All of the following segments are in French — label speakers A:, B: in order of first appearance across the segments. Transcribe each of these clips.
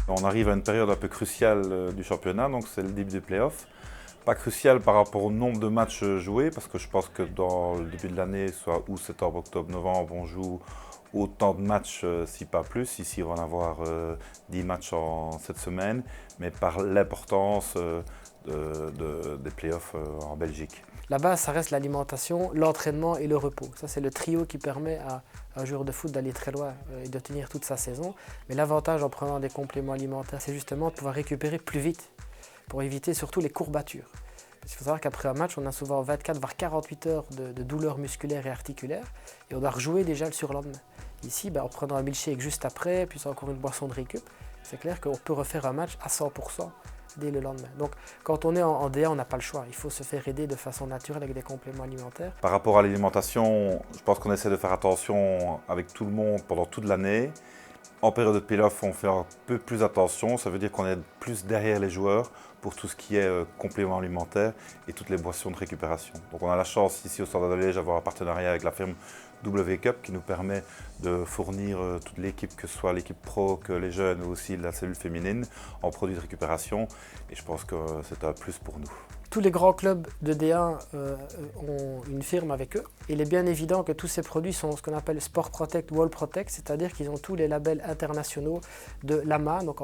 A: On arrive à une période un peu cruciale du championnat, donc c'est le début des playoffs. Pas crucial par rapport au nombre de matchs joués, parce que je pense que dans le début de l'année, soit août, septembre, octobre, novembre, on joue autant de matchs, si pas plus. Ici, on va en avoir 10 matchs en cette semaine, mais par l'importance des playoffs en Belgique.
B: La base, ça reste l'alimentation, l'entraînement et le repos. Ça, c'est le trio qui permet à un joueur de foot d'aller très loin et de tenir toute sa saison. Mais l'avantage en prenant des compléments alimentaires, c'est justement de pouvoir récupérer plus vite pour éviter surtout les courbatures. Parce qu'il faut savoir qu'après un match, on a souvent 24 voire 48 heures de douleurs musculaires et articulaires et on doit rejouer déjà le surlendemain. Ici, en prenant un milkshake juste après, puis encore une boisson de récup, c'est clair qu'on peut refaire un match à 100% dès le lendemain. Donc quand on est en DA, on n'a pas le choix. Il faut se faire aider de façon naturelle avec des compléments alimentaires.
A: Par rapport à l'alimentation, je pense qu'on essaie de faire attention avec tout le monde pendant toute l'année. En période de playoff, on fait un peu plus attention. Ça veut dire qu'on est plus derrière les joueurs pour tout ce qui est compléments alimentaires et toutes les boissons de récupération. Donc on a la chance ici au Standard de Liège d'avoir un partenariat avec la firme W-Cup qui nous permet de fournir toute l'équipe, que ce soit l'équipe pro, que les jeunes ou aussi la cellule féminine, en produits de récupération. Et je pense que c'est un plus pour nous.
B: Tous les grands clubs de D1 ont une firme avec eux. Il est bien évident que tous ces produits sont ce qu'on appelle Sport Protect, Wall Protect, c'est-à-dire qu'ils ont tous les labels internationaux de l'AMA, donc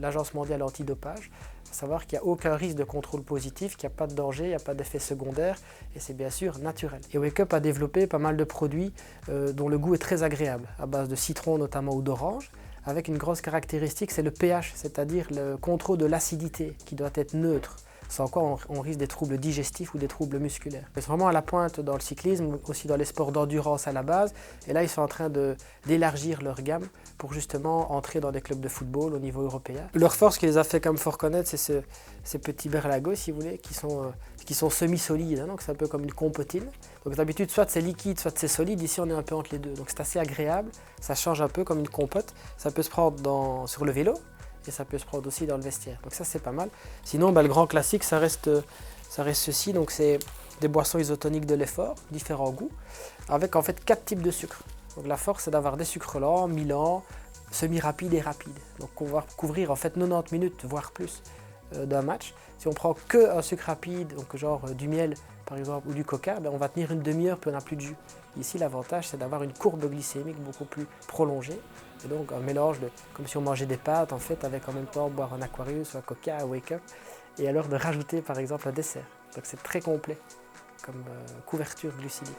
B: l'Agence mondiale antidopage. Il faut savoir qu'il n'y a aucun risque de contrôle positif, qu'il n'y a pas de danger, il n'y a pas d'effet secondaire et c'est bien sûr naturel. Et Wake Up a développé pas mal de produits dont le goût est très agréable, à base de citron notamment ou d'orange, avec une grosse caractéristique, c'est le pH, c'est-à-dire le contrôle de l'acidité qui doit être neutre. Sans quoi on risque des troubles digestifs ou des troubles musculaires. C'est vraiment à la pointe dans le cyclisme, aussi dans les sports d'endurance à la base. Et là, ils sont en train d'élargir leur gamme pour justement entrer dans des clubs de football au niveau européen. Leur force qui les a fait comme fort connaître, c'est ces petits berlagos, si vous voulez, qui sont semi-solides. Hein, donc c'est un peu comme une compotine. Donc d'habitude, soit c'est liquide, soit c'est solide. Ici, on est un peu entre les deux. Donc c'est assez agréable. Ça change un peu comme une compote. Ça peut se prendre sur le vélo. Et ça peut se prendre aussi dans le vestiaire. Donc ça, c'est pas mal. Sinon, le grand classique, ça reste ceci. Donc c'est des boissons isotoniques de l'effort, différents goûts, avec en fait 4 types de sucres. Donc la force, c'est d'avoir des sucres lents, mi-lents, semi-rapides et rapides. Donc on va couvrir en fait 90 minutes, voire plus, d'un match. Si on prend que un sucre rapide, donc genre du miel par exemple, ou du coca, on va tenir une demi-heure puis on n'a plus de jus. Ici, l'avantage, c'est d'avoir une courbe glycémique beaucoup plus prolongée. Et donc un mélange comme si on mangeait des pâtes, en fait, avec en même temps boire un Aquarius ou un coca, un Wake Up, et alors de rajouter par exemple un dessert. Donc c'est très complet comme couverture glucidique.